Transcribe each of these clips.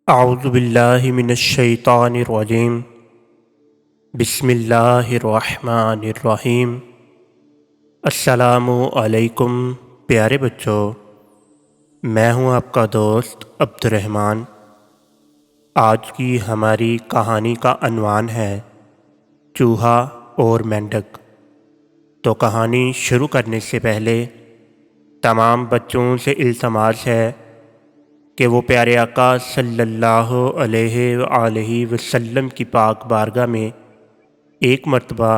اعوذ باللہ من الشیطان الرجیم بسم اللہ الرحمن الرحیم۔ السلام علیکم پیارے بچوں، میں ہوں آپ کا دوست عبد الرحمن۔ آج کی ہماری کہانی کا عنوان ہے چوہا اور مینڈک۔ تو کہانی شروع کرنے سے پہلے تمام بچوں سے التماس ہے کہ وہ پیارے آقا صلی اللہ علیہ وآلہ وسلم کی پاک بارگاہ میں ایک مرتبہ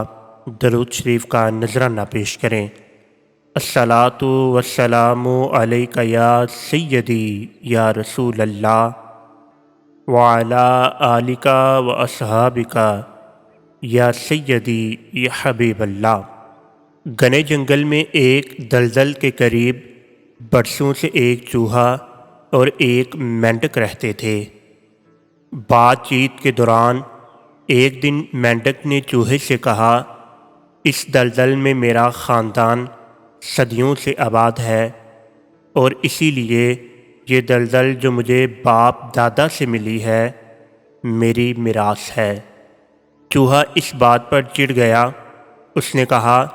درود شریف کا نذرانہ پیش کریں۔ الصلاۃ والسلام علیک یا سیدی یا رسول اللہ وعلی آلک واصحابک یا سیدی یا حبیب اللہ۔ گھنے جنگل میں ایک دلدل کے قریب برسوں سے ایک چوہا اور ایک مینڈک رہتے تھے۔ بات چیت کے دوران ایک دن مینڈک نے چوہے سے کہا، اس دلدل میں میرا خاندان صدیوں سے آباد ہے اور اسی لیے یہ دلدل جو مجھے باپ دادا سے ملی ہے میری میراث ہے۔ چوہا اس بات پر چڑ گیا۔ اس نے کہا،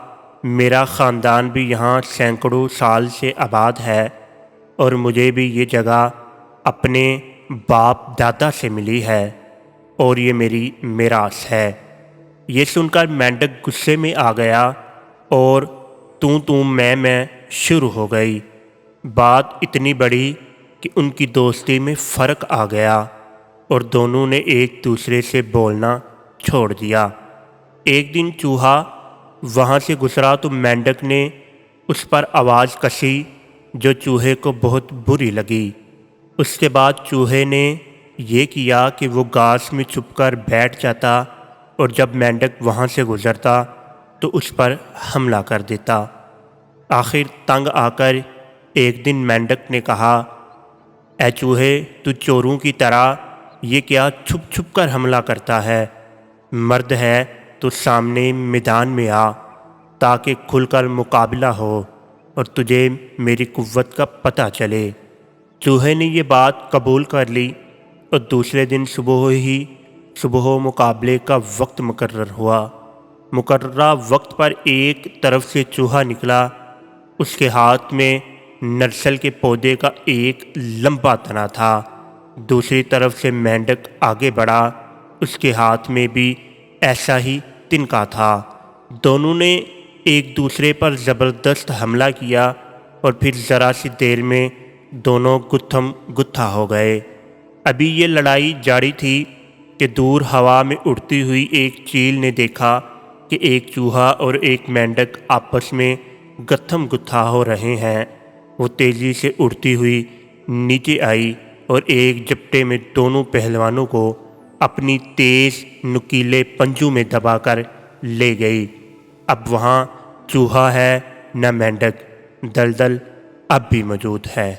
میرا خاندان بھی یہاں سینکڑوں سال سے آباد ہے اور مجھے بھی یہ جگہ اپنے باپ دادا سے ملی ہے اور یہ میری میراث ہے۔ یہ سن کر مینڈک غصے میں آ گیا اور تو میں شروع ہو گئی۔ بات اتنی بڑی کہ ان کی دوستی میں فرق آ گیا اور دونوں نے ایک دوسرے سے بولنا چھوڑ دیا۔ ایک دن چوہا وہاں سے گزرا تو مینڈک نے اس پر آواز کسی جو چوہے کو بہت بری لگی۔ اس کے بعد چوہے نے یہ کیا کہ وہ گھاس میں چھپ کر بیٹھ جاتا اور جب مینڈک وہاں سے گزرتا تو اس پر حملہ کر دیتا۔ آخر تنگ آ کر ایک دن مینڈک نے کہا، اے چوہے، تو چوروں کی طرح یہ کیا چھپ چھپ کر حملہ کرتا ہے؟ مرد ہے تو سامنے میدان میں آ تاکہ کھل کر مقابلہ ہو اور تجھے میری قوت کا پتہ چلے۔ چوہے نے یہ بات قبول کر لی اور دوسرے دن صبح مقابلے کا وقت مقرر ہوا۔ مقررہ وقت پر ایک طرف سے چوہا نکلا، اس کے ہاتھ میں نرسل کے پودے کا ایک لمبا تنا تھا۔ دوسری طرف سے مینڈک آگے بڑھا، اس کے ہاتھ میں بھی ایسا ہی تنکا تھا۔ دونوں نے ایک دوسرے پر زبردست حملہ کیا اور پھر ذرا سی دیر میں دونوں گتھم گتھا ہو گئے۔ ابھی یہ لڑائی جاری تھی کہ دور ہوا میں اڑتی ہوئی ایک چیل نے دیکھا کہ ایک چوہا اور ایک مینڈک آپس میں گتھم گتھا ہو رہے ہیں۔ وہ تیزی سے اڑتی ہوئی نیچے آئی اور ایک جھپٹے میں دونوں پہلوانوں کو اپنی تیز نکیلے پنجوں میں دبا کر لے گئی۔ اب وہاں چوہا ہے نہ مینڈک، دلدل اب بھی موجود ہے۔